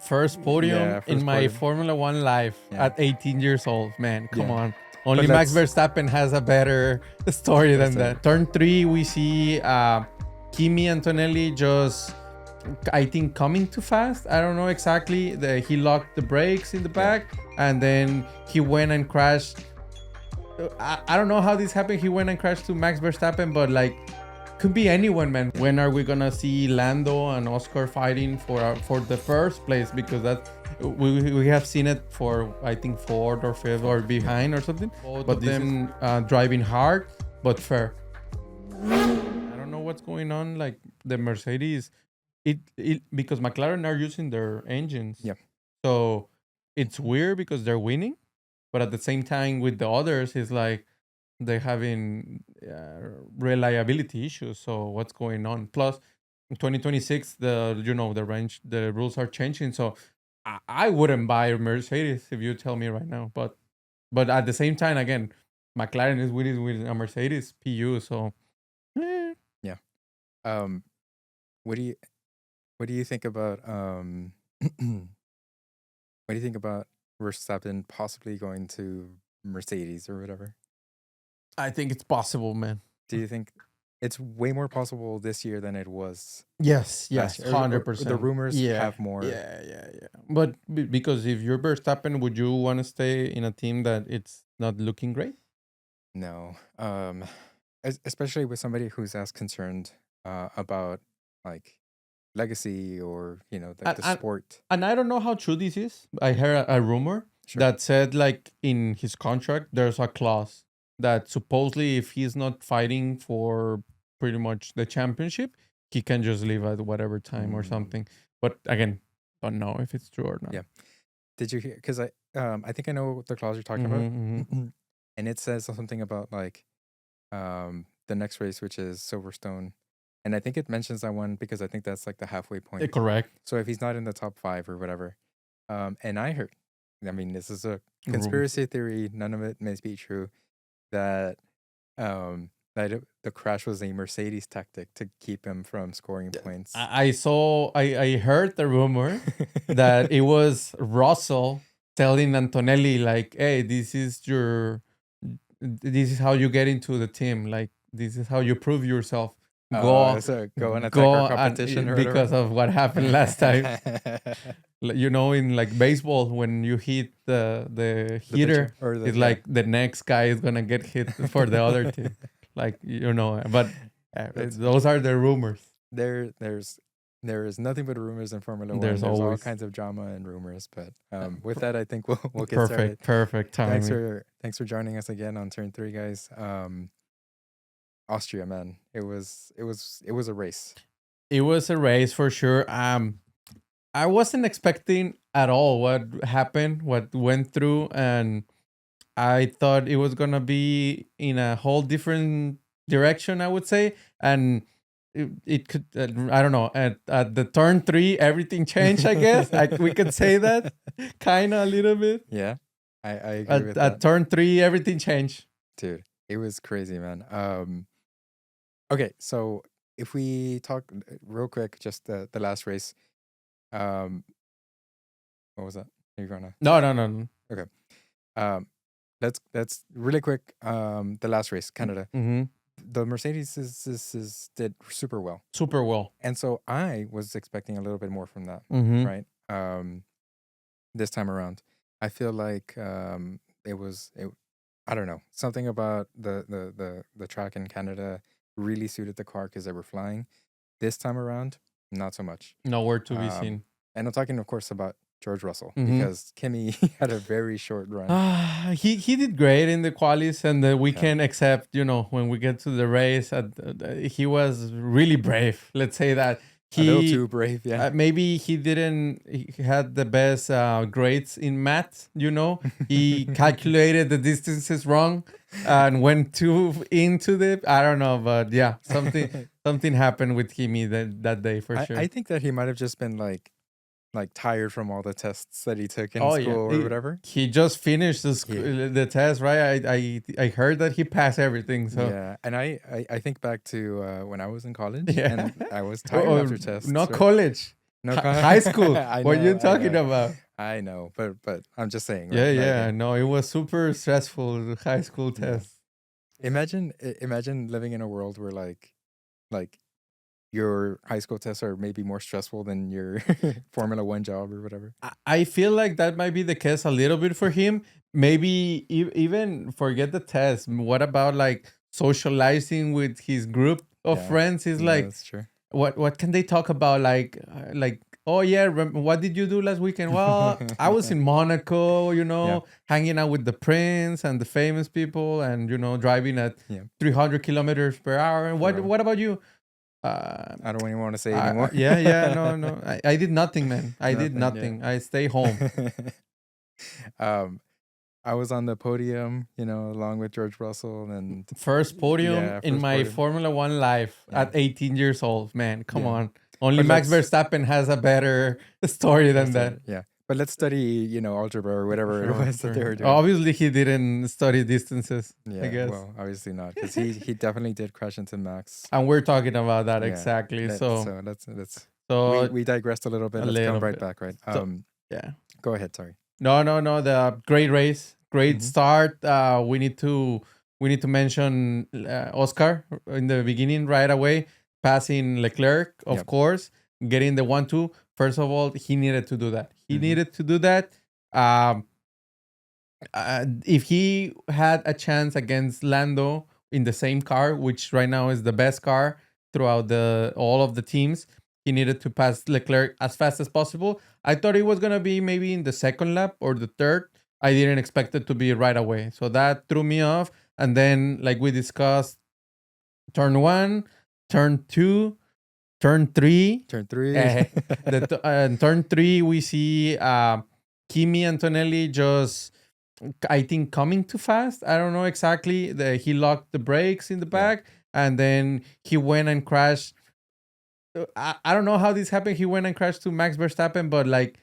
First podium Yeah, in first my podium. Formula One life Yeah. at 18 years old. Man, come Yeah. on. Only But Max that's- Verstappen has a better story than Better that. Turn 3, we see Kimi Antonelli just, I think, coming too fast. I don't know exactly. He locked the brakes in the back, and then he went and crashed. I don't know how this happened. He went and crashed to Max Verstappen, but like, could be anyone, man. When are we gonna see Lando and Oscar fighting for the first place? Because that we have seen it for, I think, fourth or fifth or behind or something. Both of them driving hard but fair. I don't know what's going on. Like the Mercedes, it because McLaren are using their engines. Yeah. So it's weird because they're winning, but at the same time with the others, it's like they're having reliability issues. So what's going on? Plus, in 2026, the rules are changing. So I wouldn't buy a Mercedes if you tell me right now. But at the same time, again, McLaren is winning with a Mercedes PU. So What do you think about what do you think about Verstappen possibly going to Mercedes or whatever? I think it's possible, man. Do you think it's way more possible this year than it was? Yes, last year? Or 100%. The rumors have more. Yeah. But because if you're Verstappen, would you want to stay in a team that it's not looking great? No. Especially with somebody who's as concerned about like legacy or the sport. And I don't know how true this is. I heard a rumor that said like in his contract there's a clause that supposedly if he's not fighting for pretty much the championship, he can just leave at whatever time or something. But again, don't know if it's true or not. Yeah. Did you hear? Because I think I know the clause you're talking about, and it says something about like the next race, which is Silverstone, and I think it mentions that one because I think that's like the halfway point. Correct. So if he's not in the top 5 or whatever, and I heard, I mean, this is a conspiracy theory. None of it may be true. That the crash was a Mercedes tactic to keep him from scoring points. I heard the rumor that it was Russell telling Antonelli like, "Hey, this is how you get into the team. Like, this is how you prove yourself. Go and attack our competition or because of what happened last time." In like baseball, when you hit the hitter, it's like the next guy is gonna get hit for the other team. Like, but those are the rumors. There is nothing but rumors in Formula One. There's all kinds of drama and rumors. But with that, I think we'll get started. Perfect time. Thanks for joining us again on Turn 3, guys. Austria, man, it was a race. It was a race for sure. I wasn't expecting at all what happened, what went through, and I thought it was gonna be in a whole different direction, I would say. And it could, I don't know, at the turn 3, everything changed, I guess. We could say that kind of a little bit. Yeah, I agree with that. At turn 3, everything changed. Dude, it was crazy, man. Okay, so if we talk real quick, just the last race. What was that? Are you gonna? No. Okay. Let's really quick. The last race, Canada. The Mercedes did super well. Super well. And so I was expecting a little bit more from that, right? This time around, I feel like I don't know, something about the track in Canada really suited the car because they were flying. This time around, not so much. Nowhere to be seen. And I'm talking, of course, about George Russell because Kimi had a very short run. He did great in the qualis and the weekend, except when we get to the race, he was really brave. Let's say that. A little too brave, yeah. Maybe he had the best grades in math, He calculated the distances wrong and went too into I don't know, but yeah, something happened with Kimi that day for sure. I think that he might have just been like tired from all the tests that he took in school or whatever. He just finished the test, right? I heard that he passed everything. So yeah, and I think back to when I was in college and I was tired after tests. Not college. No High school. I What are you know, I talking know, about? I know. But I'm just saying, Yeah, right? Like, yeah. No, it was super stressful. The high school yeah. test. Imagine living in a world where like your high school tests are maybe more stressful than your Formula One job or whatever. I feel like that might be the case a little bit for him. Maybe even forget the test. What about like socializing with his group of Yeah, friends? He's yeah, like, that's true. what can they talk about? Like oh yeah, what did you do last weekend? Well, I was in Monaco, Yeah, hanging out with the prince and the famous people, and driving at yeah. 300 kilometers per hour. And For real. what about you? Uh, I don't even want to say anymore. yeah, yeah, no, no. I did nothing, man. I did Nothing. Yeah. nothing. I stay home. um, I was on the podium, along with George Russell, and First podium yeah, in first my podium. Formula One life Yeah. at 18 years old. Man, come Yeah. on. Only But Max let's Verstappen has a better story than that. yeah. But let's study, algebra or whatever it was that they were doing. Obviously, he didn't study distances, I Yeah, guess. well, obviously not, because he definitely did crash into Max. And we're talking about that Yeah, exactly. So let's so we digressed a little bit. a Let's come little right bit. back, right? So, yeah. Go ahead. Sorry. No, no, no. The great race, great Mhm. start. We need to mention Oscar in the beginning right away, passing Leclerc, of Yep. course, getting the 1-2. First of all, he needed to do that. He Mhm. needed to do that. If he had a chance against Lando in the same car, which right now is the best car throughout all of the teams, he needed to pass Leclerc as fast as possible. I thought it was gonna be maybe in the second lap or the third. I didn't expect it to be right away, so that threw me off. And then, like we discussed, turn 1, turn 2, turn 3. Turn 3. Turn 3, we see Kimi Antonelli just, I think, coming too fast. I don't know exactly. He locked the brakes in the Yeah. back, and then he went and crashed. I don't know how this happened. He went and crashed to Max Verstappen, but like,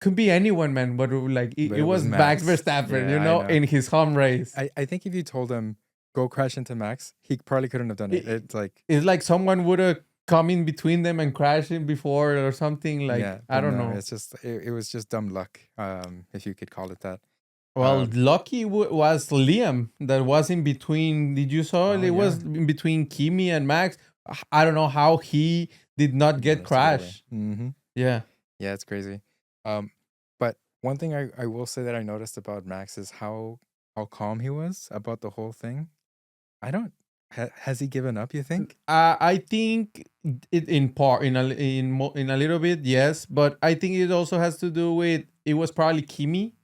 could be anyone, man. But like, But it was Max Verstappen, Yeah, I know. in his home race. I think if you told him go crash into Max, he probably couldn't have done it. It's like, It's like someone would have come in between them and crashed him before or something. Like, yeah, I but don't no, know. it's just it was just dumb luck, if you could call it that. Well, lucky was Liam that was in between. Did you saw it? Oh, It was in between Kimi and Max. I don't know how he did not get crashed. Mm-hmm. Yeah. Yeah, it's crazy. But one thing I will say that I noticed about Max is how calm he was about the whole thing. I don't. Has he given up, you think? I think it in part in a little bit, yes, but I think it also has to do with it was probably Kimi,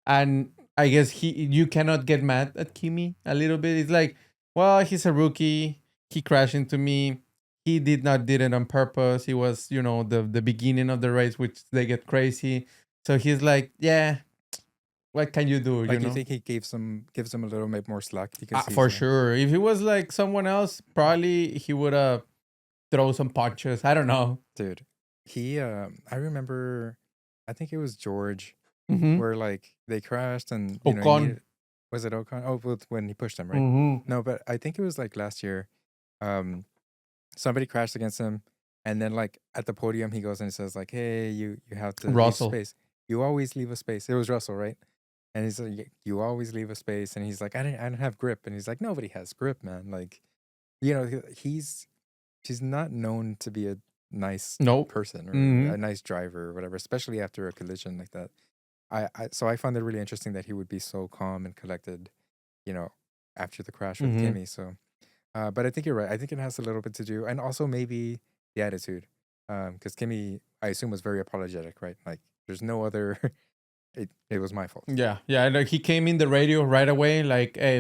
and I guess you cannot get mad at Kimi a little bit. It's like, well, he's a rookie. He crashed into me. He did it on purpose. It was, the beginning of the race, which they get crazy. So he's like, yeah, what can you do? Like, you think he gives him a little bit more slack because For sure. If it was like someone else, probably he would have throw some punches. I don't know. Dude, he I remember, I think it was George, Mm-hmm. where like they crashed and Ocon. was it Ocon? Oh, when he pushed him, right? Mm-hmm. No, but I think it was like last year. Somebody crashed against him, and then like at the podium he goes and says like, "Hey, you have to Russell. leave space. You always leave a space." It was Russell, right? And he's like, "You always leave a space," and he's like, I don't have grip," and he's like, "Nobody has grip, man." Like, he's not known to be a nice Nope. person or Mhm. a nice driver or whatever, especially after a collision like that. So I found it really interesting that he would be so calm and collected, after the crash with Mhm. Kimi. So, but I think you're right. I think it has a little bit to do, and also maybe the attitude, because Kimi, I assume, was very apologetic, right? Like, there's no other. It was my fault. Yeah. Like he came in the radio right away, like, "Hey,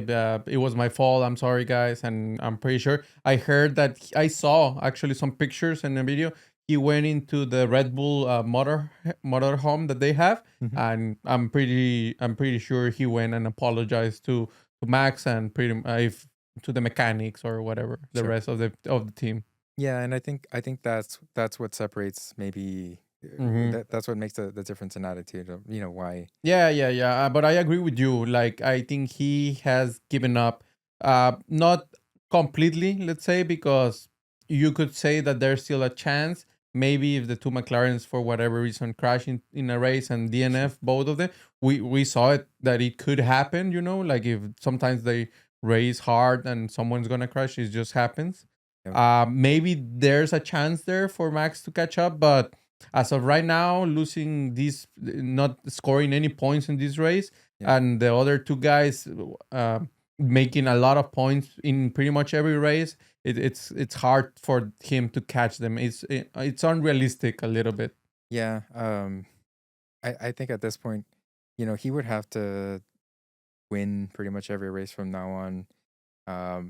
it was my fault. I'm sorry, guys." And I'm pretty sure I heard that I saw actually some pictures in the video. He went into the Red Bull motor home that they have, Mhm. and I'm pretty sure he went and apologized to Max and if to the mechanics or whatever the Sure. rest of the team. Yeah, and I think that's what separates maybe. Mhm. That's what makes the difference in attitude of why. Yeah. But I agree with you. Like, I think he has given up. Not completely, let's say, because you could say that there's still a chance. maybe if the two McLarens for whatever reason crash in a race and DNF both of them, we saw it that it could happen. Like if sometimes they race hard and someone's gonna crash, it just happens. Yep. Maybe there's a chance there for Max to catch up, but as of right now, losing this, not scoring any points in this race, Yeah. and the other two guys making a lot of points in pretty much every race, it's hard for him to catch them. It's unrealistic a little bit. Yeah. I think at this point, he would have to win pretty much every race from now on.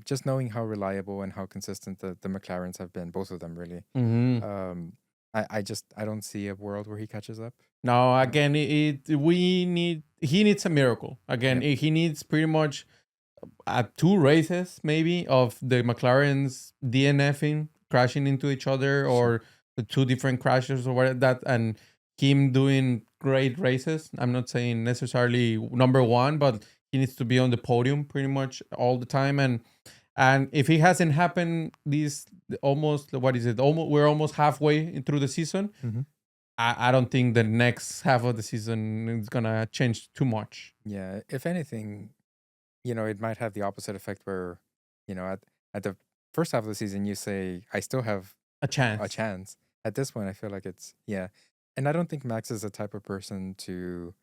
Just knowing how reliable and how consistent the McLarens have been, both of them really. I don't see a world where he catches up. No, again, he needs a miracle. Again, he needs pretty much 2 races maybe of the McLarens DNFing, crashing into each other, or the 2 different crashes or whatever that, and him doing great races. I'm not saying necessarily number 1, but he needs to be on the podium pretty much all the time. And if it hasn't happened, we're almost halfway through the season. Mm-hmm. I don't think the next half of the season is gonna change too much. Yeah, if anything, it might have the opposite effect where, at the first half of the season, you say, I still have A chance. a chance. At this point, I feel like and I don't think Max is the type of person to,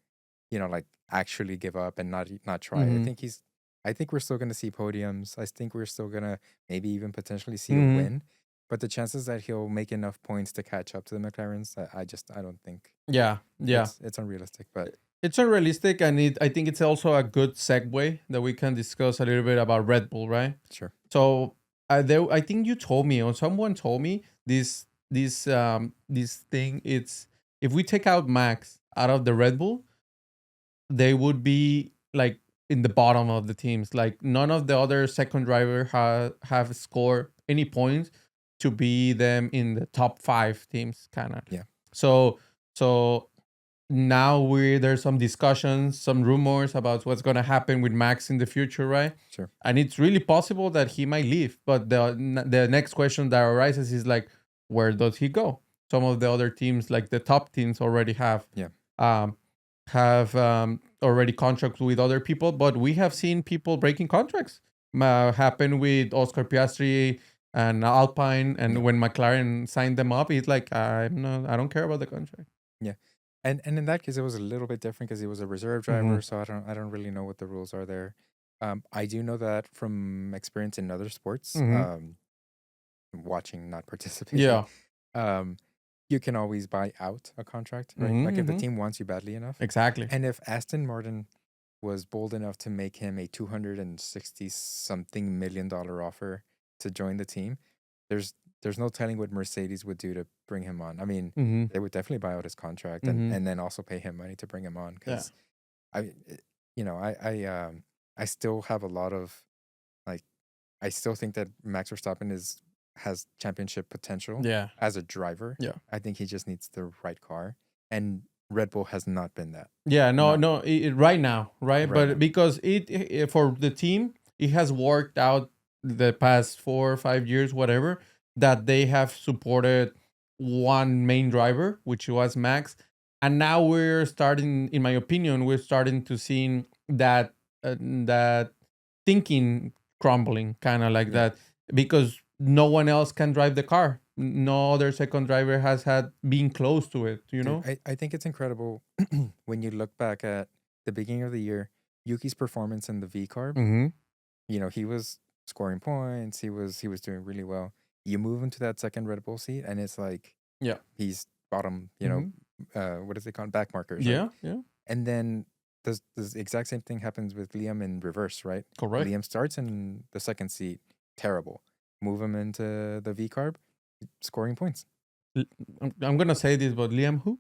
like actually give up and not try. Mhm. I think we're still going to see podiums. I think we're still going to maybe even potentially see a Mhm. win. But the chances that he'll make enough points to catch up to the McLarens, I don't think. Yeah. It's unrealistic, but It's unrealistic, and I think it's also a good segue that we can discuss a little bit about Red Bull, right? sure. So I think you told me, or someone told me this thing. It's if we take out Max out of the Red Bull, they would be like in the bottom of the teams. Like none of the other second driver have scored any points to be them in the top 5 teams, kind of. Yeah. So now there's some discussions, some rumors about what's going to happen with Max in the future, right? Sure. And it's really possible that he might leave. But the next question that arises is like, where does he go? Some of the other teams, like the top teams, already have already contracts with other people. But we have seen people breaking contracts. Happen with Oscar Piastri and Alpine, and when McLaren signed them up, he's like, I don't care about the contract. Yeah. And in that case, it was a little bit different because he was a reserve driver, so I don't really know what the rules are there. I do know that from experience in other sports, watching, not participating. Yeah. You can always buy out a contract, right? Like if the team wants you badly enough. Exactly. And if Aston Martin was bold enough to make him a $260-something million offer to join the team, there's no telling what Mercedes would do to bring him on. I mean, they would definitely buy out his contract and then also pay him money to bring him on. Because I still have a lot of I still think that Max Verstappen has championship potential. As a driver. I think he just needs the right car, and Red Bull has not been that. Right now, right? But now. Because it for the team, it has worked out the past 4 or 5 years, whatever, that they have supported one main driver, which was Max, and now we're starting, in my opinion, to see that thinking crumbling, kind of like that, because no one else can drive the car. No other second driver has been close to it, know? I think it's incredible when you look back at the beginning of the year, Yuki's performance in the V carb. He was scoring points. He was doing really well. You move into that second Red Bull seat, and it's like, he's bottom, what is it called? Back markers. Right? Yeah. And then the exact same thing happens with Liam in reverse, right? Correct. Liam starts in the second seat, terrible. Move him into the V carb, scoring points. I'm gonna say this, but Liam who?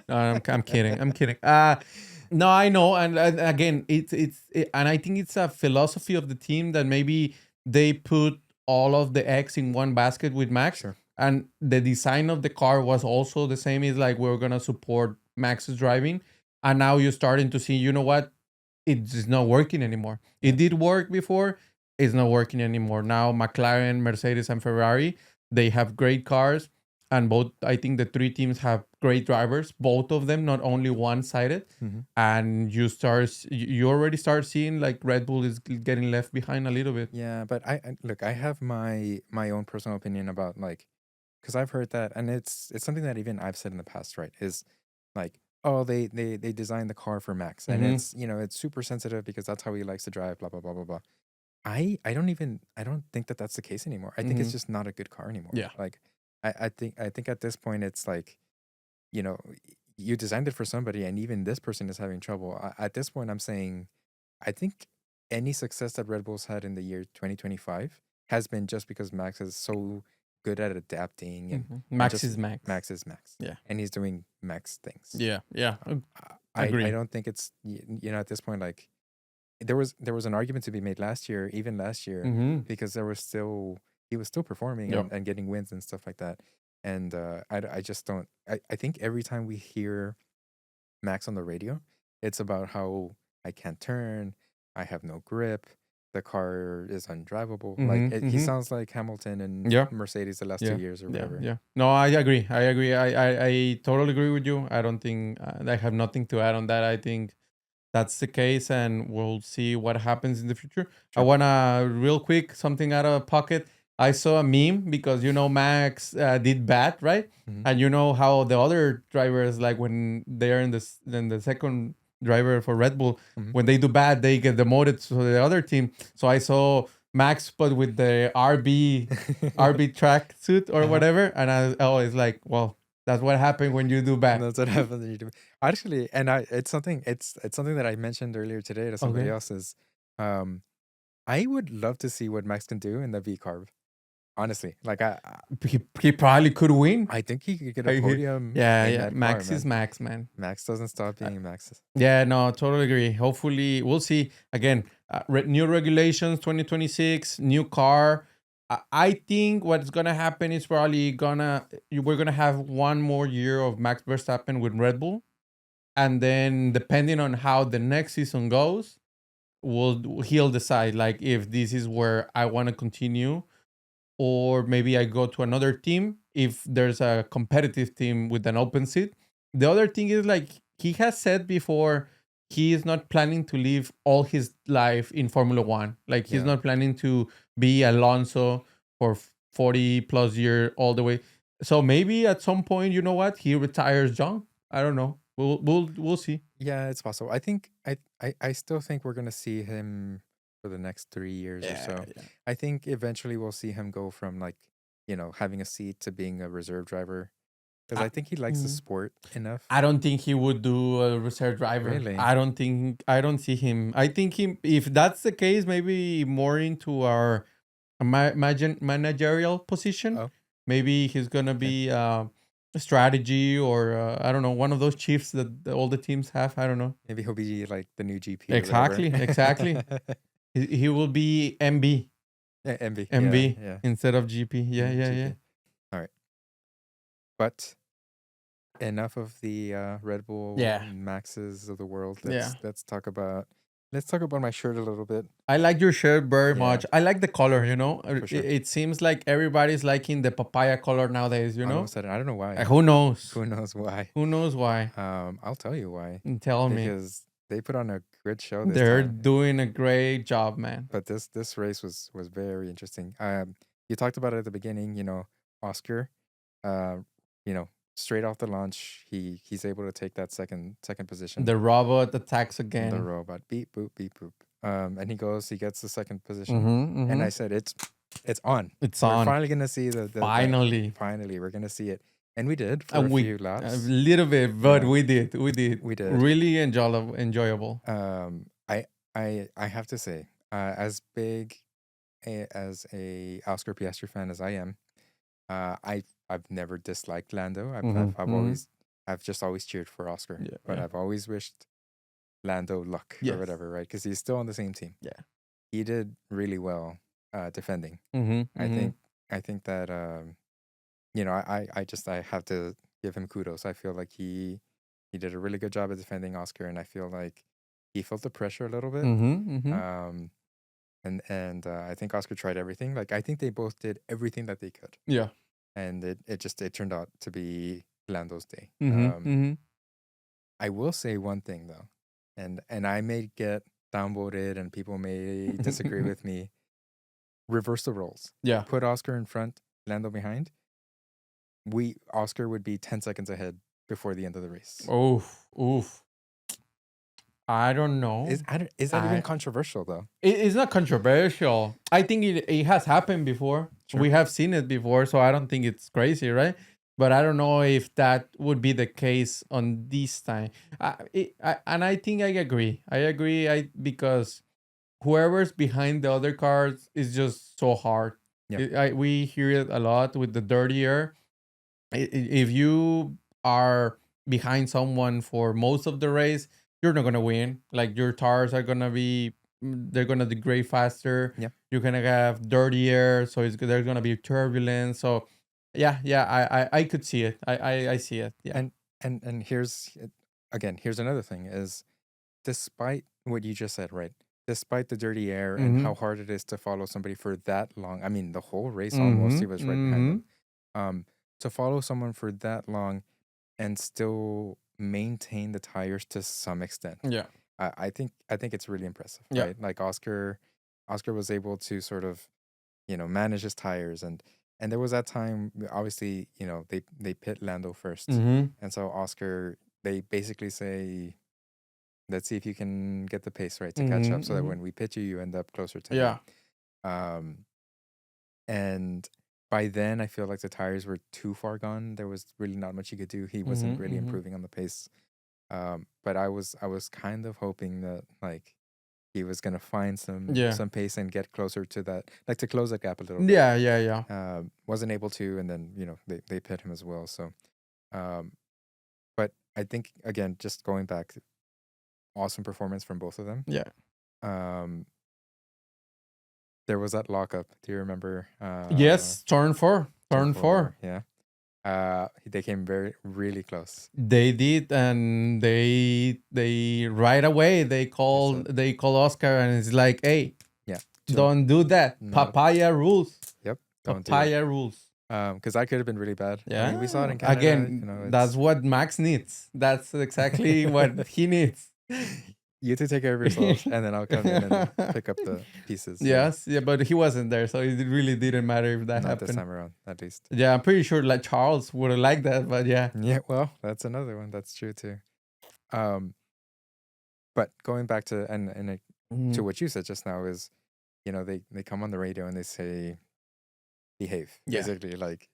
I'm kidding. I'm kidding. No, I know, and again, and I think it's a philosophy of the team that maybe they put all of the eggs in one basket with Max, and the design of the car was also the same. It's like we're gonna support Max's driving, and now you're starting to see, you know what, it's not working anymore. It did work before. It's not working anymore. Now McLaren, Mercedes, and Ferrari, they have great cars. and both, I think the three teams have great drivers, both of them, not only one-sided. And you already start seeing like Red Bull is getting left behind a little bit. Yeah, but look, I have my own personal opinion about like, because I've heard that, and it's something that even I've said in the past, right? Is like, oh, they designed the car for Max, and it's it's super sensitive because that's how he likes to drive, blah blah blah blah blah. I don't think that that's the case anymore. I think it's just not a good car anymore. Yeah. Like, I think at this point it's like, you designed it for somebody, and even this person is having trouble. At this point, I'm saying, I think any success that Red Bull's had in the year 2025 has been just because Max is so good at adapting, and Max is Max. Max is Max. Yeah. And he's doing Max things. Yeah. I agree. I don't think it's at this point, like, there was an argument to be made last year, because he was still performing and getting wins and stuff like that. And I just don't. I think every time we hear Max on the radio, it's about how I can't turn, I have no grip, the car is undrivable. He sounds like Hamilton and Mercedes the last 2 years or whatever. Yeah. No, I agree. I totally agree with you. I don't think I have nothing to add on that. I think that's the case, and we'll see what happens in the future. I want to, real quick, something out of pocket. I saw a meme because, Max did bad, right? And you know how the other drivers, like when they're in the second driver for Red Bull, when they do bad, they get demoted to the other team. So I saw Max, but with the RB track suit or whatever, and I always like, well, that's what happened when you do bad. That's what happens when you do. Actually, and it's something that I mentioned earlier today to somebody else. Is I would love to see what Max can do in the V carb. Honestly, like he probably could win. I think he could get a podium. Yeah. Max is Max, man. Max doesn't stop being Max. Yeah, no, totally agree. Hopefully, we'll see. Again, new regulations, 2026, new car. I think what's gonna happen is probably we're gonna have one more year of Max Verstappen with Red Bull, and then depending on how the next season goes, he'll decide like if this is where I want to continue, or maybe I go to another team if there's a competitive team with an open seat. The other thing is, like, he has said before, he is not planning to live all his life in Formula One. Like, he's not planning to be Alonso for 40 plus years all the way. So maybe at some point, you know what, he retires young. I don't know. We'll see. Yeah, it's possible. I think I still think we're gonna see him for the next 3 years or so. Yeah. I think eventually we'll see him go from, like, having a seat to being a reserve driver, because I think he likes the sport enough. I don't think he would do a reserve driver. Really? I don't see him. I think if that's the case, maybe more into our managerial position. Oh. Maybe he's gonna be a strategy, or I don't know, one of those chiefs that all the teams have. I don't know. Maybe he'll be like the new GP. Exactly. He will be MB. Yeah, MB. MB Yeah. instead of GP. Yeah. GP. All right. But enough of the Red Bull Maxes of the world. Let's talk about my shirt a little bit. I like your shirt very much. I like the color, For sure. It seems like everybody's liking the papaya color nowadays, All of a sudden, I don't know why. Who knows? Who knows why? Who knows why? I'll tell you why. Tell me. Because they put on a good show this They're time. doing a great job, man. But this race was very interesting. You talked about it at the beginning, Oscar, straight off the launch, he's able to take that second position. The robot attacks again. The robot, beep boop, beep boop. And he gets the second position. And I said, it's on. We're finally gonna see the finally we're gonna see it. And we did for a few laps. A little bit, but we did. Really enjoyable. I have to say, as big as a Oscar Piastri fan as I am, I've never disliked Lando. I've just always cheered for Oscar. Yeah, but I've always wished Lando luck or whatever, right? Because he's still on the same team. Yeah, he did really well defending. I think that I have to give him kudos. I feel like he did a really good job at defending Oscar, and I feel like he felt the pressure a little bit. And I think Oscar tried everything. Like, I think they both did everything that they could. Yeah. and it turned out to be Lando's day. Mm-hmm. I will say one thing though, and I may get downvoted, and people may disagree with me. Reverse the roles. Yeah. Put Oscar in front, Lando behind. Oscar would be 10 seconds ahead before the end of the race. Oof. I don't know. Is that even controversial though? It's not controversial. I think it has happened before. Sure. We have seen it before, so I don't think it's crazy, right? But I don't know if that would be the case on this time. And I think I agree. Because whoever's behind the other cars is just so hard. Yep. We hear it a lot with the dirty air. If you are behind someone for most of the race, you're not gonna win. Like your tires are gonna be, they're gonna degrade faster. Yeah. You're gonna have dirty air, so there's gonna be turbulence. So, I could see it. I see it. Yeah. And here's another thing is, despite what you just said, right? Despite the dirty air and how hard it is to follow somebody for that long. I mean, the whole race almost he was right behind them. To follow someone for that long and still maintain the tires to some extent. Yeah. I think it's really impressive, Yeah. right? Like Oscar was able to sort of, manage his tires, and there was that time, obviously, they pit Lando first. Mm-hmm. And so Oscar, they basically say, let's see if you can get the pace right to catch up, so that when we pit you, you end up closer to him. And by then, I feel like the tires were too far gone. There was really not much he could do. He wasn't really improving on the pace. But I was kind of hoping that like he was gonna find some pace and get closer to that, like to close that gap a little bit. Yeah. Wasn't able to, and then they pit him as well. So, but I think again, just going back, awesome performance from both of them. Yeah. There was that lockup. Do you remember? Yes, turn four. Yeah. They came really close. They did, and they right away they call Oscar, and it's like, hey, don't do that. Papaya rules. Yep. Papaya rules. Because that could have been really bad. Yeah. I mean, we saw it in Canada. Again, that's what Max needs. That's exactly what he needs. You two take care of yourselves, and then I'll come in and pick up the pieces. Yes, but he wasn't there, so it really didn't matter if that Not happened. this time around, at least. Yeah, I'm pretty sure like Charles would have liked that, but yeah. Yeah, well, that's another one. That's true too. But going back to to what you said just now is, they come on the radio and they say, behave. Yeah. Basically, like,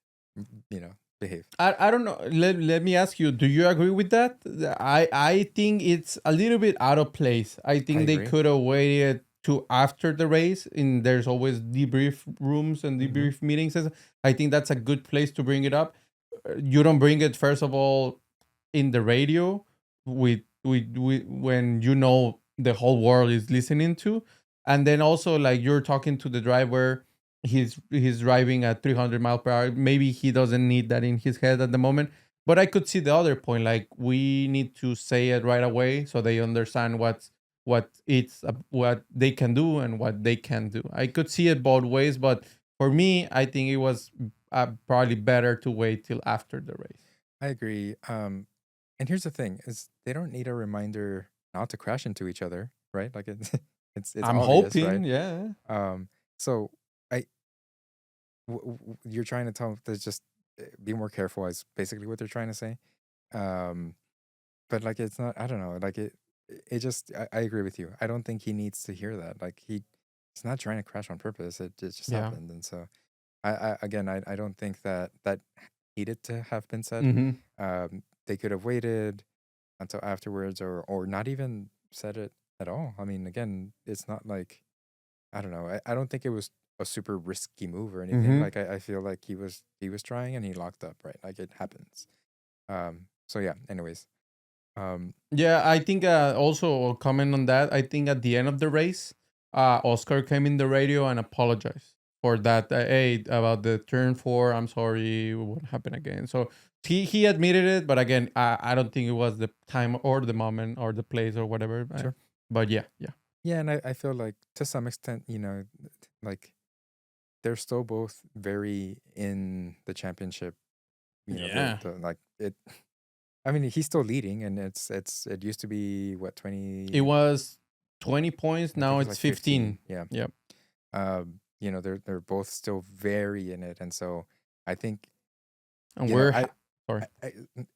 behave. I don't know. Let me ask you, do you agree with that? I think it's a little bit out of place. I think they could have waited to after the race. There's always debrief rooms and debrief meetings. I think that's a good place to bring it up. You don't bring it, first of all, in the radio with when the whole world is listening to, and then also like you're talking to the driver. He's driving at 300 miles per hour. Maybe he doesn't need that in his head at the moment. But I could see the other point. Like, we need to say it right away so they understand what they can do and what they can't do. I could see it both ways, but for me, I think it was probably better to wait till after the race. I agree. And here's the thing: is they don't need a reminder not to crash into each other, right? Like it's I'm obvious, hoping, right? yeah. So you're trying to tell them to just be more careful, is basically what they're trying to say. But like, it's not, I don't know, like it just, I agree with you. I don't think he needs to hear that. Like he's not trying to crash on purpose. It just happened. And so I don't think that needed to have been said. They could have waited until afterwards, or not even said it at all. I mean, again, it's not like, I don't know. I don't think it was a super risky move or anything. Like I feel like he was trying and he locked up, right? Like it happens. So yeah, anyways. Yeah, I think also a comment on that. I think at the end of the race, Oscar came in the radio and apologized for that. Hey, about the turn 4, I'm sorry, what happened again. So he admitted it, but again, I don't think it was the time or the moment or the place or whatever. Sure. But yeah. Yeah, and I feel like to some extent, like they're still both very in the championship. You know, Yeah. the like it. I mean, he's still leading, and it used to be what 20. It was 20 points. I think Now it's it's like 15. 15. Yeah. Yep. You know, they're both still very in it, and so I think And you know sorry.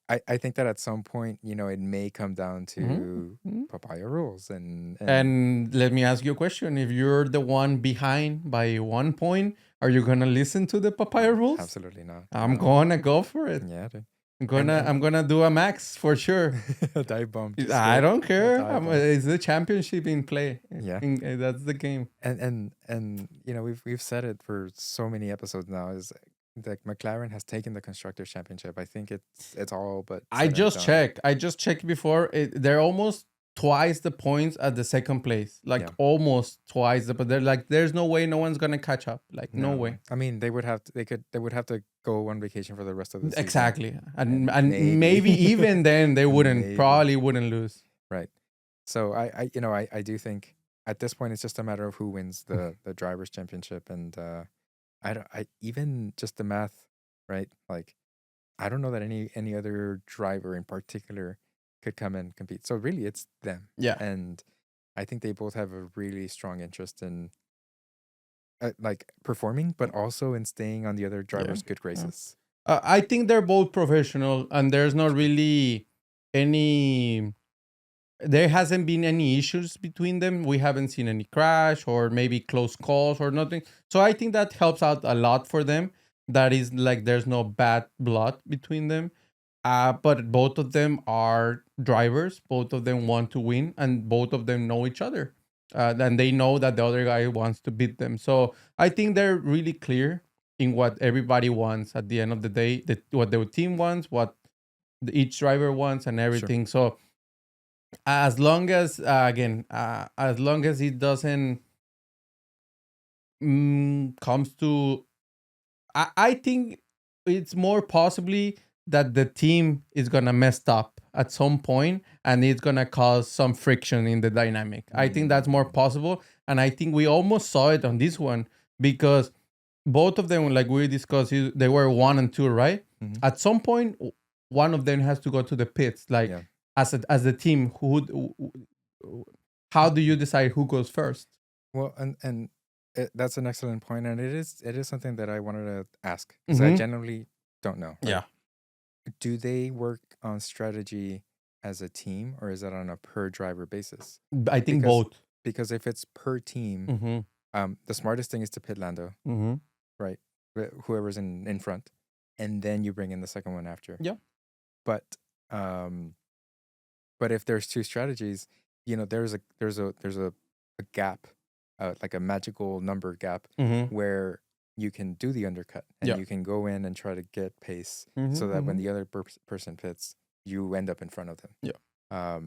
I think that at some point, you know, it may come down Mhm, to mhm. papaya rules and And let me ask you a question. If you're the one behind by 1 point, are you gonna listen to the papaya rules? absolutely not. I'm No. gonna go for it. Yeah, dude. I'm And gonna do a max for sure. a dive bomb. Just I straight don't care. dive bomb. It's the championship in play. Yeah. That's the game. And you know, we've said it for so many episodes now, is like McLaren has taken the constructors championship. I think it's all but I said and just done. checked. I just checked before. They're almost twice the points at the second place. Like Yeah. almost twice. But they're like, there's no way no one's gonna catch up. Like no way. I mean, they would have to, they would have to go on vacation for the rest of the season. Exactly. And And maybe even then they wouldn't Maybe. probably wouldn't lose. Right. So I you know, I do think at this point it's just a matter of who wins the drivers championship, and I even just the math, right? Like I don't know that any other driver in particular could come and compete. So really it's them. Yeah. And I think they both have a really strong interest in like performing, but also in staying on the other drivers' good graces. I think they're both professional, and there's not really any. There hasn't been any issues between them. We haven't seen any crash or maybe close calls or nothing. So I think that helps out a lot for them. That is like there's no bad blood between them. But both of them are drivers. Both of them want to win, and both of them know each other. And they know that the other guy wants to beat them. So I think they're really clear in what everybody wants at the end of the day, what the team wants, what each driver wants, and everything. So as long as as long as it doesn't comes to, I think it's more possibly that the team is gonna mess up at some point and it's gonna cause some friction in the dynamic. I think that's more possible, and I think we almost saw it on this one because both of them, like we discussed, they were 1 and 2, right? Mhm. At some point, one of them has to go to the pits. Like Yeah. as the team, how do you decide who goes first? Well, and that's an excellent point, and it is something that I wanted to ask because I genuinely don't know. Yeah. Do they work on strategy as a team, or is that on a per driver basis? I think Because- both. Because if it's per team, the smartest thing is to pit Lando, right? Whoever's in front, and then you bring in the second one after. Yeah. But if there's two strategies, you know, there's a gap, like a magical number gap, where you can do the undercut and Yeah. you can go in and try to get pace, so that when the other person pits, you end up in front of them. Yeah.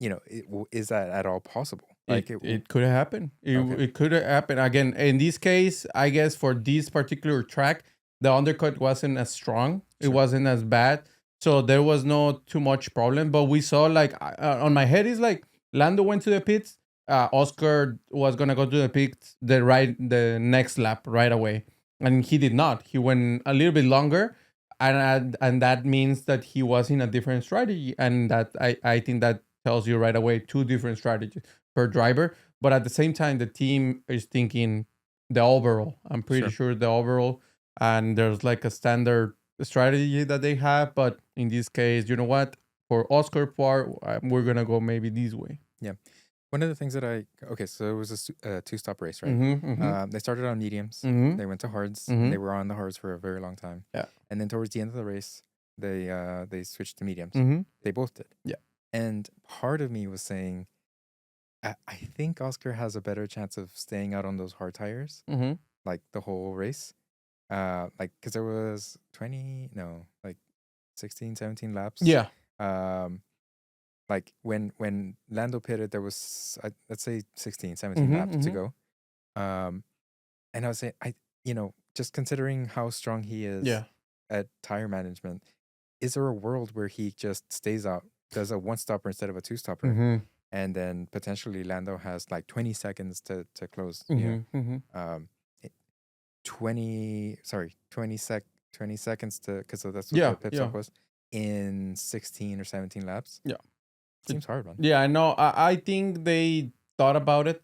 You know, is that at all possible? Like it could happen. Okay. It could happen again. In this case, I guess for this particular track, the undercut wasn't as strong. It Sure. wasn't as bad, so there was no too much problem. But we saw like on my head is like Lando went to the pits. Oscar was gonna go to the pits the next lap right away, and he did not. He went a little bit longer, and that means that he was in a different strategy, and that I think that tells you right away 2 different strategies per driver. But at the same time, the team is thinking the overall. I'm pretty sure the overall, and there's like a standard strategy that they have. But in this case, you know what? For Oscar part, we're gonna go maybe this way. Yeah. One of the things that so it was a 2-stop race, right? They started on mediums. They went to hards. And they were on the hards for a very long time. Yeah. And then towards the end of the race, they switched to mediums. They both did. Yeah. And part of me was saying, I think Oscar has a better chance of staying out on those hard tires, like the whole race. Like, because there was 16, 17 laps. Yeah. Like when Lando pitted, there was let's say 16, 17 laps to go. And I was saying, just considering how strong he is at tire management, is there a world where he just stays out, does a 1-stopper instead of a 2-stopper, and then potentially Lando has like 20 seconds to close? 20 seconds to, because that's what Yeah, the pit yeah. stop was, in 16 or 17 laps. Yeah. Seems hard, man. Yeah, I know. I think they thought about it,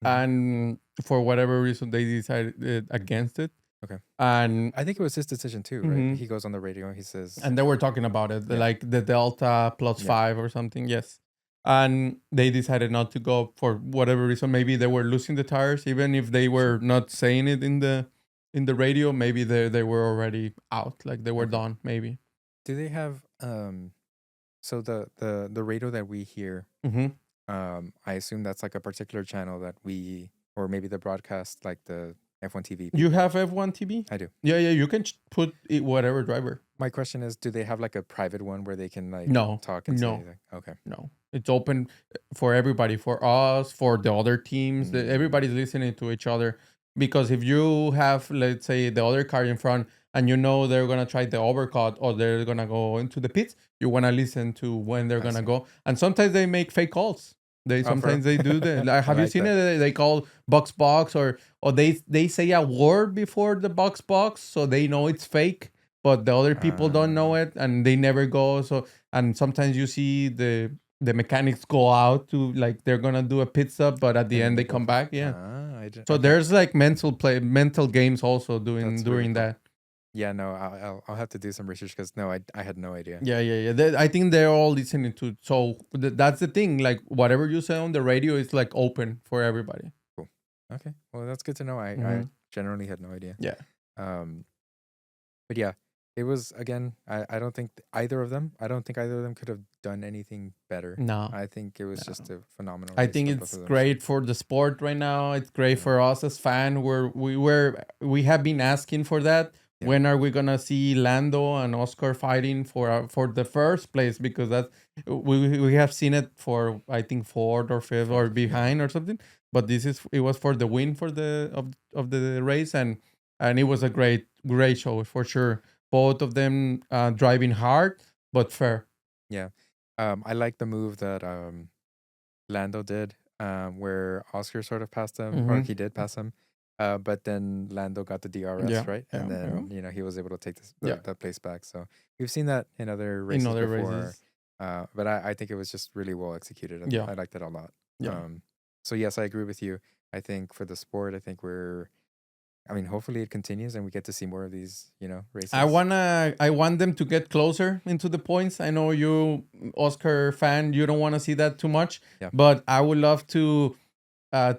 Mhm. and for whatever reason, they decided against it. Okay. And I think it was his decision too, right? He goes on the radio and he says, and they were talking about it, Yeah. like the Delta plus Yeah. 5 or something. Yes. And they decided not to go for whatever reason. Maybe they were losing the tires, even if they were not saying it in the radio. Maybe they were already out, like they were Okay. done. Maybe. do they have so the radio that we hear, I assume that's like a particular channel that we, or maybe the broadcast, like the F1 TV You people. have F1 TV? I do. Yeah, you can put it whatever driver. My question is, do they have like a private one where they can like No, talk and no. say like, okay, No, it's open for everybody, for us, for the other teams. Everybody's listening to each other, because if you have, let's say, the other car in front, and you know they're gonna try the overcut or they're gonna go into the pits, you wanna listen to when they're gonna go. And sometimes they make fake calls. Sometimes they do that. Like, have you like seen that. it? They call box, or they say a word before the box, so they know it's fake, but the other people don't know it, and they never go. So, and sometimes you see the mechanics go out to, like, they're gonna do a pit stop, but at the end they come back. Yeah. So there's like mental games also during really that. Yeah, no, I'll have to do some research, because no, I had no idea. Yeah. I think they're all listening to. So that's the thing. Like, whatever you say on the radio is like open for everybody. Cool. Okay, well, that's good to know. I generally had no idea. Yeah. But yeah, it was, again, I don't think either of them could have done anything better. No. I think it was just a phenomenal I race think for it's both of them. great for the sport right now. It's great for us as fans. We have been asking for that. Yeah. When are we gonna see Lando and Oscar fighting for the first place? Because that we have seen it for, I think, fourth or fifth or behind or something. But it was for the win for of the race, and it was a great show for sure. Both of them driving hard but fair. Yeah. I like the move that Lando did, where Oscar sort of passed him, or he did pass him. But then Lando got the DRS, right? And then, he was able to take that place back. So we've seen that in other races before. But I think it was just really well executed. I liked it a lot. Yeah. So yes, I agree with you. I think for the sport, I think hopefully it continues and we get to see more of these, races. I want them to get closer into the points. I know you, Oscar fan, you don't want to see that too much, but I would love to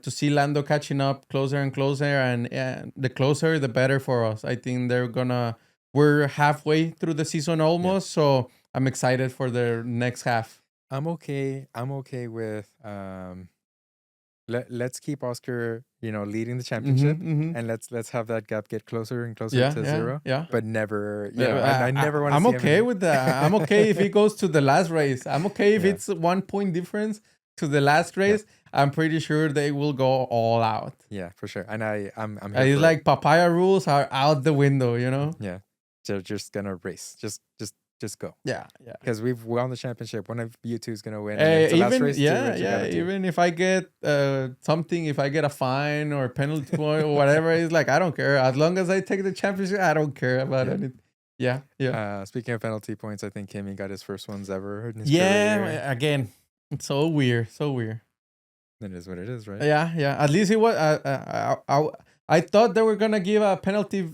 see Lando catching up closer and closer, and the closer the better for us. I think we're halfway through the season almost, so I'm excited for the next half. I'm okay with let's keep Oscar, leading the championship, and let's have that gap get closer and closer to zero. Yeah. But never, I never want to. I'm okay with that. I'm okay if it goes to the last race. I'm okay if it's 1 point difference to the last race. I'm pretty sure they will go all out. Yeah, for sure. And I'm it's like papaya rules are out the window, Yeah, they're just gonna race. Just go. Yeah. Because we've won the championship. One of you two is gonna win. It's the last race even if I get something, if I get a fine or a penalty point or whatever, it's like I don't care. As long as I take the championship, I don't care about anything. Yeah. Speaking of penalty points, I think Kimi got his first ones ever in his career. Again, it's so weird. It is what it is, right? Yeah. At least it was. I thought they were gonna give a penalty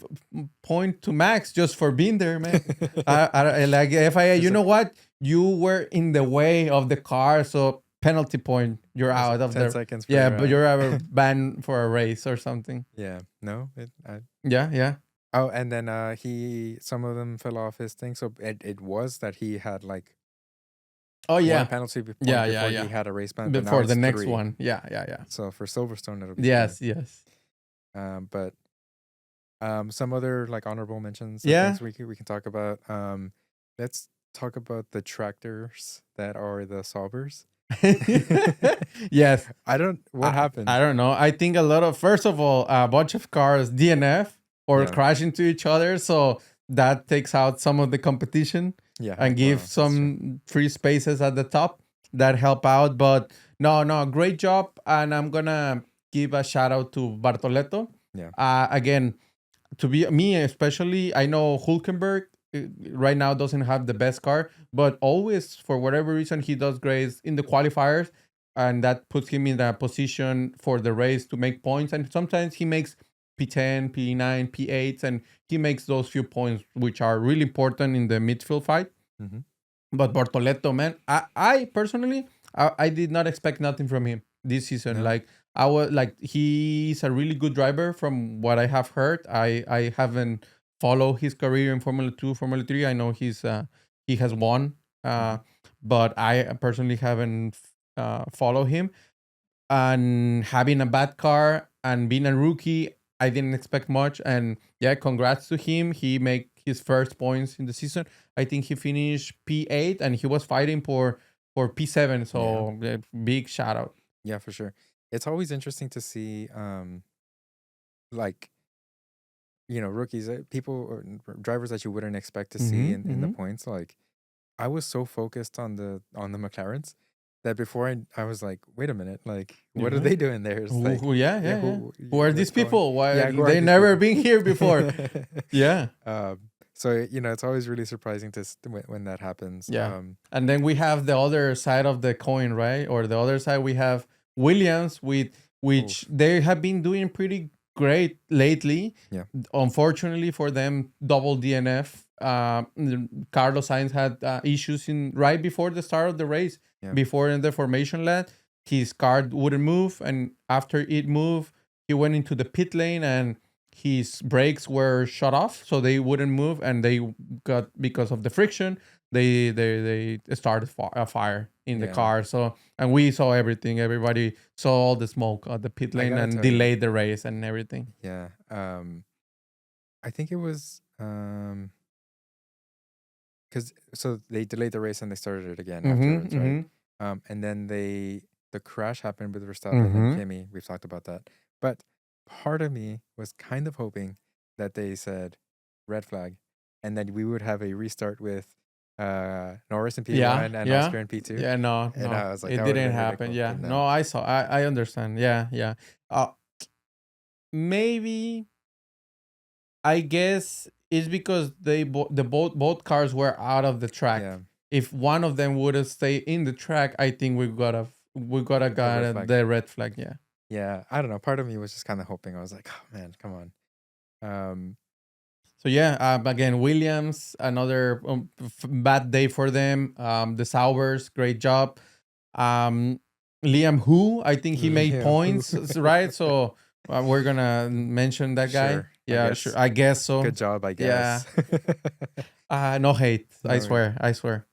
point to Max just for being there, man. Like FIA, you know what? You were in the way of the car, so penalty point. You're out of there. 10 seconds. But you're banned for a race or something. Yeah. No. Yeah. Oh, and then some of them fell off his thing. So it was that he had like. Oh yeah, one penalty point before he had a race ban. Before the next 3. One, yeah. So for Silverstone, it'll be yes. But some other like honorable mentions. Things we can talk about. Let's talk about the tractors that are the Saubers. Yes. What happened? I don't know. I think first of all, a bunch of cars DNF or crash into each other, so that takes out some of the competition. And give some free spaces at the top that help out. But no, great job. And I'm going to give a shout out to Bartoletto. Yeah. Again, to be me especially, I know Hulkenberg right now doesn't have the best car, but always for whatever reason he does great in the qualifiers, and that puts him in a position for the race to make points. And sometimes he makes P10, P9, P8, and he makes those few points which are really important in the midfield fight. Mhm. But Bortoleto, man, I personally, I did not expect nothing from him this season. No. Like I was like, he's a really good driver from what I have heard. I haven't followed his career in Formula 2, Formula 3. I know he has won, Mhm. but I personally haven't followed him. And having a bad car and being a rookie, I didn't expect much. And yeah, congrats to him. He made his first points in the season. I think he finished P8 and he was fighting for P7. So big shout out. Yeah, for sure. It's always interesting to see, like, rookies, people or drivers that you wouldn't expect to see in the points. Like, I was so focused on the McLarens that before I was like, wait a minute, like, what are Yeah. they doing there? It's like, Yeah. Who are these what's going- people? Why Yeah, who are they these never people? been here before? Yeah. So it's always really surprising when that happens. Yeah. And then we have the other side of the coin, right? Or the other side, we have Williams, with which they have been doing pretty great lately. Yeah. Unfortunately for them, double DNF. Carlos Sainz had issues in right before the start of the race. Yeah. Before in the formation lap, his car wouldn't move, and after it moved, he went into the pit lane and his brakes were shut off, so they wouldn't move, and they got, because of the friction, they started a fire in the Yeah. car. So, and we saw everything. Everybody saw all the smoke at the pit lane gotta and tell you. delayed the race and everything. Yeah. I think it was because so they delayed the race and they started it again afterwards, right? And then the crash happened with Verstappen and Kimi. We've talked about that. But part of me was kind of hoping that they said red flag, and then we would have a restart with Norris in P1 and Oscar in P2. Yeah, no, And I was like, it that would've didn't been really happen. cool, Yeah, but no, I saw. I understand. Yeah. Maybe I guess it's because both cars were out of the track. Yeah. If one of them would have stayed in the track, I think we got red flag. the red flag. Yeah. Yeah, I don't know. Part of me was just kind of hoping. I was like, oh man, come on. So yeah, again, Williams, another bad day for them. The Saubers, great job. Liam Hu, I think he made Liam points, Hu. right? So we're gonna mention that guy. Sure, Yeah, sure. I guess so. Good job, I guess. No hate. No I hate. swear.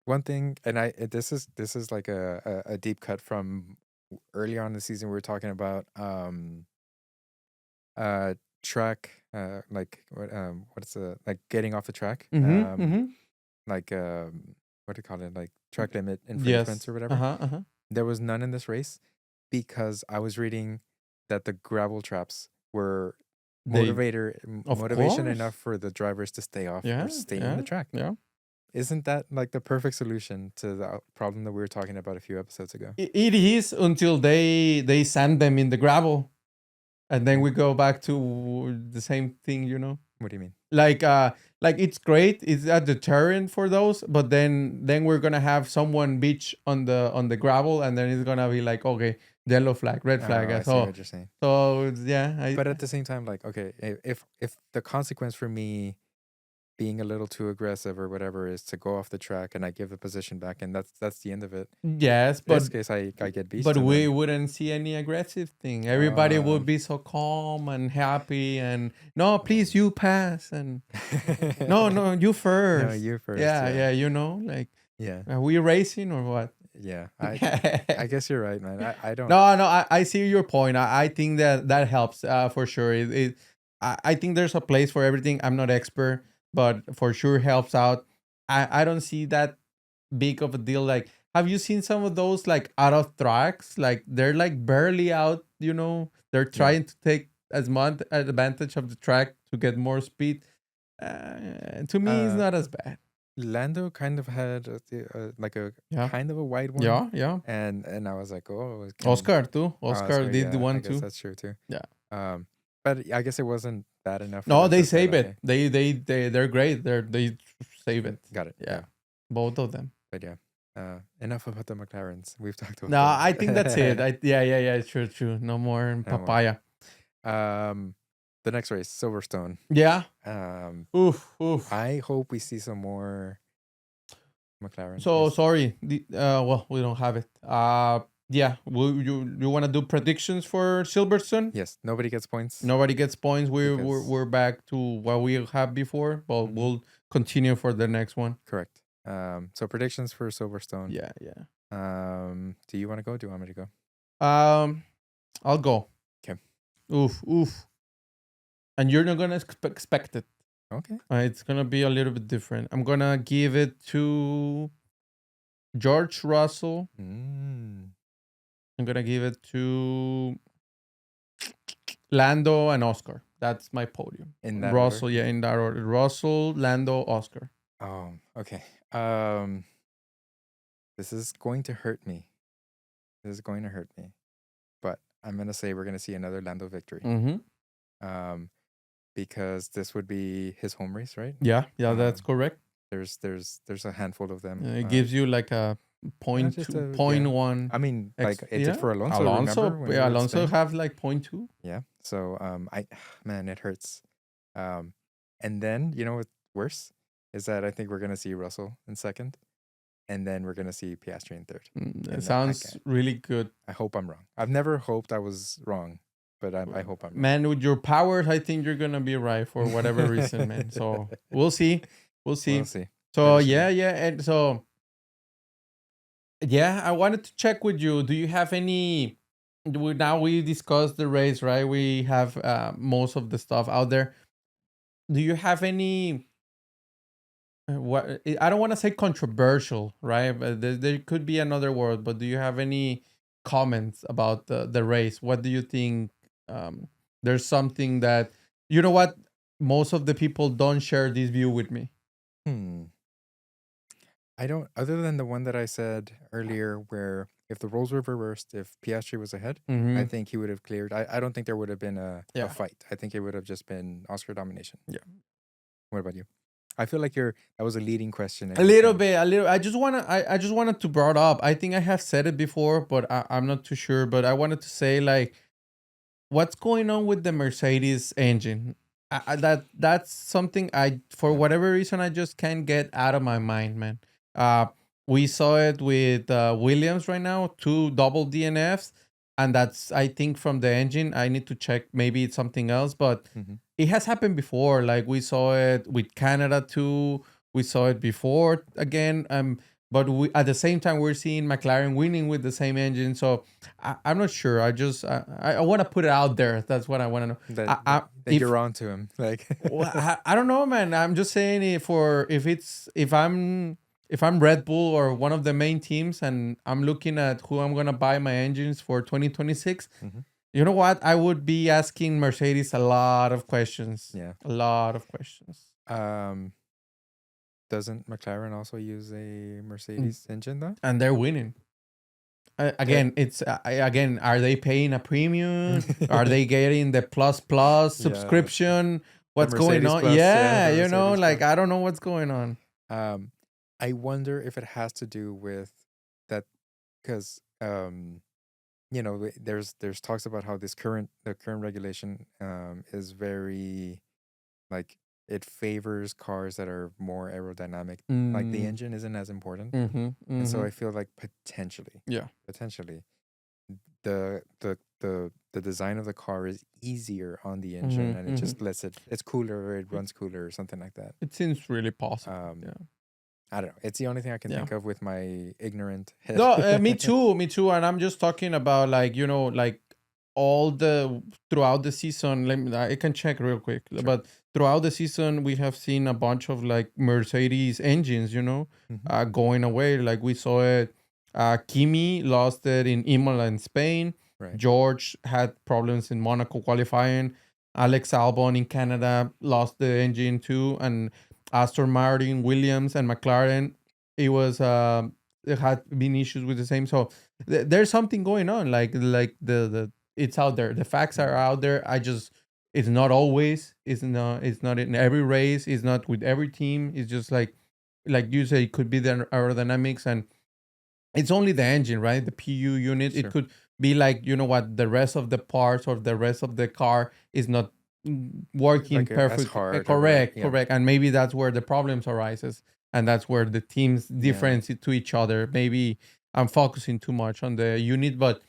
One thing, and this is like a deep cut from earlier on in the season. We were talking about track, like what's like getting off the track, like what do you call it, like track limit infringements or whatever. There was none in this race because I was reading that the gravel traps were motivation enough for the drivers to stay off or stay in the track. Yeah. Isn't that like the perfect solution to the problem that we were talking about a few episodes ago? It is, until they sand them in the gravel, and then we go back to the same thing. What do you mean? Like it's great. It's a deterrent for those, but then we're gonna have someone bitch on the gravel, and then it's gonna be like, okay, yellow flag, red flag. I see what you're saying. So yeah, but at the same time, like, okay, if the consequence for me being a little too aggressive or whatever is to go off the track and I give the position back, and that's the end of it. Yes, but in this case I get beast. But we wouldn't see any aggressive thing. Everybody would be so calm and happy, and no, please, you pass, and no, you first. No, you first. Yeah. Like, are we racing or what? Yeah, I guess you're right, man. I don't. No, I see your point. I think that helps for sure. I think there's a place for everything. I'm not expert, but for sure helps out. I don't see that big of a deal. Like, have you seen some of those like out of tracks? Like, they're like barely out. They're trying to take as much advantage of the track to get more speed. To me, it's not as bad. Lando kind of had like a kind of a wide one. Yeah. And I was like, oh, Oscar too. Oscar did the one I guess too. that's true too. Yeah. But I guess it wasn't bad enough. For No, them they to say, save like, it. They're great. They save it. got it. Yeah, both of them. But yeah, enough about the McLarens. We've talked about No, them. I think that's it. Yeah. True. No more No more. papaya. The next race, Silverstone. Yeah. Oof. I hope we see some more McLaren. So race. sorry. Well, we don't have it. Yeah. You want to do predictions for Silverstone? Yes, nobody gets points. Nobody gets points. Because- We're back to what we had before, but Mhm. we'll continue for the next one. Correct. So predictions for Silverstone. Yeah. Do you want to go? Do you want me to go? I'll go. 'Kay. Oof. And you're not gonna expect it. Okay. It's gonna be a little bit different. I'm gonna give it to George Russell. I'm gonna give it to Lando and Oscar. That's my podium. In that Russell, order? yeah, in that order. Russell, Lando, Oscar. Oh, okay. This is going to hurt me. But I'm gonna say we're gonna see another Lando victory. Mm-hmm. Because this would be his home race, right? Yeah, that's correct. There's a handful of them. It gives you like a point just two, a- point yeah. one. I mean, like it did for Alonso. Alonso, remember, when we were in Alonso Spain? have like 0.2. Yeah. So man, it hurts. And then you know what's worse is that I think we're gonna see Russell in second, and then we're gonna see Piastri in third. It And sounds really good. I hope I'm wrong. I've never hoped I was wrong, but I hope I'm wrong. Man, with your powers, I think you're gonna be right for whatever reason, man. So we'll see. We'll see. So Eventually. and so I wanted to check with you. Do you have any? Now we discussed the race, right? We have most of the stuff out there. Do you have any? What I don't want to say controversial, right? But there could be another word. But do you have any comments about the race? What do you think? There's something that you know what most of the people don't share this view with me. I don't. Other than the one that I said earlier, where if the roles were reversed, if Piastri was ahead, I think he would have cleared. I don't think there would have been a fight. I think it would have just been Oscar domination. Yeah. What about you? I feel like that was a leading question. A little bit. I just wanted to brought up. I think I have said it before, but I'm not too sure. But I wanted to say like, what's going on with the Mercedes engine? That's something for whatever reason I just can't get out of my mind, man. We saw it with Williams right now, 2 double DNFs, and that's I think from the engine. I need to check. Maybe it's something else, but it has happened before. Like we saw it with Canada too. We saw it before again. But at the same time we're seeing McLaren winning with the same engine. So I'm not sure. I want to put it out there. That's what I want to know. That you're on to him. Like well, I don't know, man. I'm just saying if I'm Red Bull or one of the main teams and I'm looking at who I'm gonna buy my engines for 2026. You know what? I would be asking Mercedes a lot of questions. Yeah, a lot of questions. Doesn't McLaren also use a Mercedes engine though? And they're winning. Again, it's again. Are they paying a premium? Are they getting the plus subscription? What's going on? Plus, yeah, the you know, Mercedes like Plus. I don't know what's going on. I wonder if it has to do with that, because you know, there's talks about how the current regulation is very like it favors cars that are more aerodynamic. Like the engine isn't as important, and so I feel like potentially the design of the car is easier on the engine, and it just lets it's cooler, it runs cooler, or something like that. It seems really possible. I don't know. It's the only thing I can think of with my ignorant head. No, me too. And I'm just talking about like, you know, like all throughout the season. I can check real quick, but throughout the season we have seen a bunch of like Mercedes engines, you know, going away. Like we saw it. Kimi lost it in Imola in Spain. Right. George had problems in Monaco qualifying. Alex Albon in Canada lost the engine too, and Aston Martin, Williams, and McLaren, it had been issues with the same. So there's something going on. Like the it's out there. The facts are out there. I just It's not always. It's not in every race. It's not with every team. It's just like you say, it could be the aerodynamics, and it's only the engine, right? The PU unit. It Sure. could be like, you know what, the rest of the parts or the rest of the car is not working Like as perfect. hard or whatever. Correct, correct. And maybe that's where the problems arises, and that's where the teams difference to each other. Maybe I'm focusing too much on the unit, but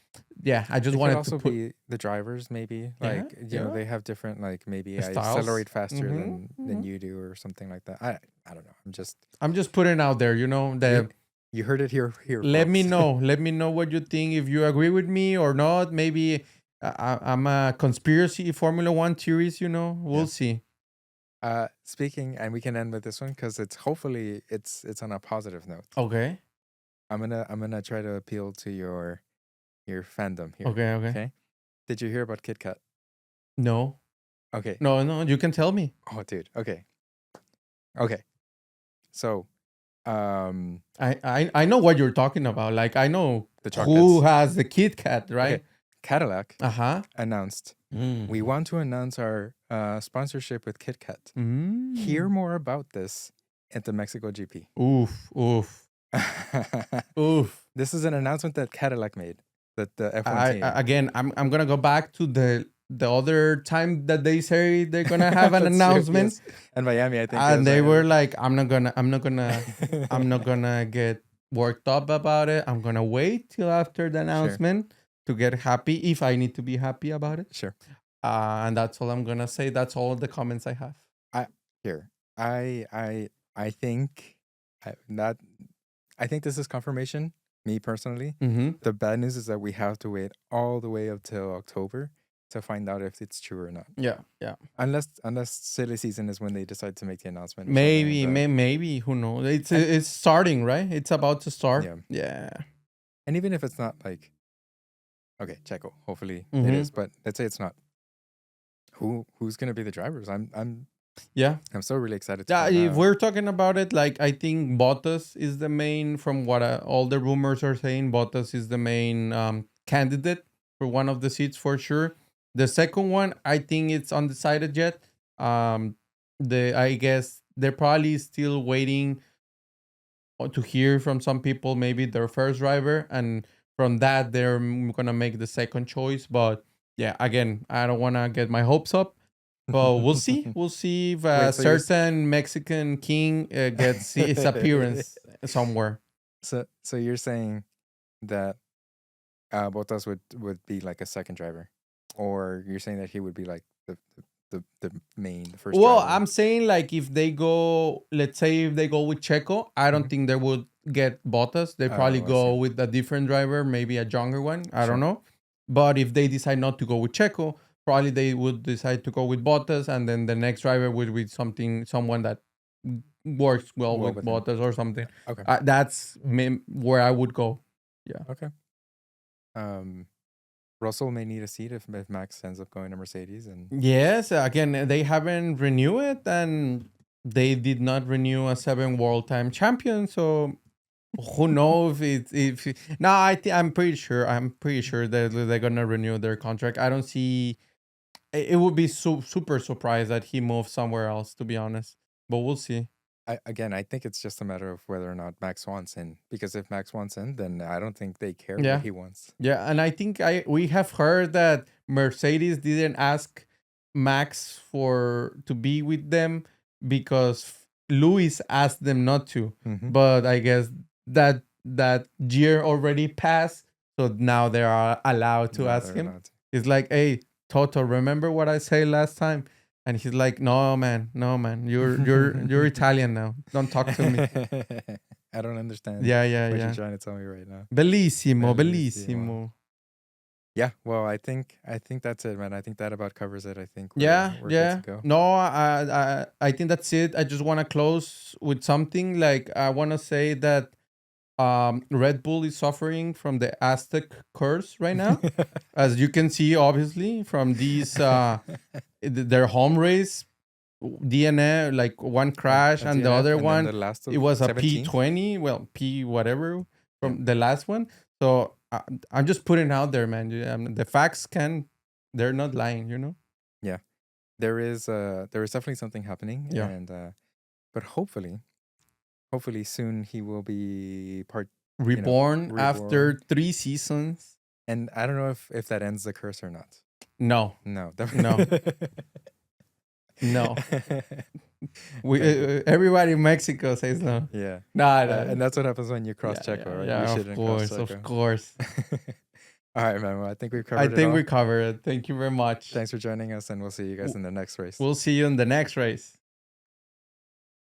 yeah, I just It could wanted to also put be the drivers, maybe. yeah, Like, yeah, they have different, like, maybe I styles. accelerate faster Mm-hmm, than you do or something like that. I don't know. I'm just putting out there, you know, You, you heard it here, let me folks. know. Let me know what you think. If you agree with me or not. Maybe I'm a conspiracy Formula One theories. You know, we'll see. Speaking, and we can end with this one because it's hopefully it's on a positive note. Okay. I'm gonna try to appeal to your fandom here. Okay. Okay. Okay. Did you hear about Kit Kat? No. Okay. No. No. You can tell me. Oh, dude. Okay. Okay. So, I know what you're talking about. Like I know the who chocolates. has the Kit Kat, right? Okay. Cadillac Uh-huh. announced Mm. we want to announce our sponsorship with Kit Kat. Mm. Hear more about this at the Mexico GP. Oof. Oof. Oof. This is an announcement that Cadillac made. That the F1 team. Again, I'm gonna go back to the other time that they say they're gonna have an That's true, announcement. yes. And Miami, I think. And they were like, I'm not gonna get worked up about it. I'm gonna wait till after the announcement to get happy if I need to be happy about it. Sure. And that's all I'm gonna say. That's all the comments I have. I think I think this is confirmation. Me personally, Mm-hmm. the bad news is that we have to wait all the way up till October to find out if it's true or not. Yeah, yeah. Unless silly season is when they decide to make the announcement. or Maybe, something, but- maybe. Who knows? It's starting, right? It's about to start. Yeah. Yeah. And even if it's not like, okay, Checo, hopefully it Mhm. is, but let's say it's not. Who's gonna be the drivers? I'm Yeah. so really excited. To Yeah, find if out. we're talking about it, like I think Bottas is the main, from what all the rumors are saying, Bottas is the main candidate for one of the seats for sure. The second one, I think it's undecided yet. I guess they're probably still waiting to hear from some people, maybe their first driver, and from that they're gonna make the second choice. But yeah, again, I don't wanna get my hopes up. But we'll see. We'll see if a Wait, so you're certain Mexican king gets his appearance somewhere. So you're saying that Bottas would be like a second driver, or you're saying that he would be like the main, the first Well, driver? I'm saying like if they go, let's say if they go with Checo, I don't Mhm. think they would get Bottas. They probably Oh, I go see. with a different driver, maybe a younger one. I Sure. don't know. But if they decide not to go with Checo, probably they would decide to go with Bottas, and then the next driver would be someone that works well with with him. Bottas or something. Okay. That's where I would go. Okay. Russell may need a seat if Max ends up going to Mercedes, and Yes, again, they haven't renewed it, and they did not renew a 7 world time champion. So who knows if no, I'm pretty sure. I'm pretty sure that they're gonna renew their contract. I don't see. It would be super surprised that he moves somewhere else. To be honest, but we'll see. I think it's just a matter of whether or not Max wants in. Because if Max wants in, then I don't think they care Yeah. what he wants. Yeah, and I think we have heard that Mercedes didn't ask Max to be with them because Lewis asked them not to. Mhm. But I guess that year already passed, so now they are allowed to No, ask they're him. allowed to. He's like, "Hey, Toto, remember what I said last time?" And he's like, no, man. You're Italian now. Don't talk to me." I don't understand Yeah, what yeah. you're trying to tell me right now. Bellissimo, Bellissimo. bellissimo. Yeah, well, I think that's it, man. I think that about covers it. I think Yeah, we're yeah. good to go. No, I think that's it. I just want to close with something. Like I want to say that Red Bull is suffering from the Aztec curse right now, as you can see, obviously from these their home race DNA, like one crash A and the DNF, other and then one the last it was a 17th? P20, well P whatever from the last one. So I'm just putting it out there, man. The facts they're not lying, you know. Yeah. there is definitely something happening, Yeah. and but hopefully soon he will be Reborn after reborn. 3 seasons. And I don't know if that ends the curse or not. No, No, no, no. Maybe. Everybody in Mexico says no. Yeah. Nah, And that's what happens when you cross yeah, Checo, right? yeah, You of shouldn't course, cross of Checo. course. All right, man. Well, I think we've I covered it think all. we covered it. Thank you very much. Thanks for joining us, and we'll see you guys in the next race. We'll see you in the next race.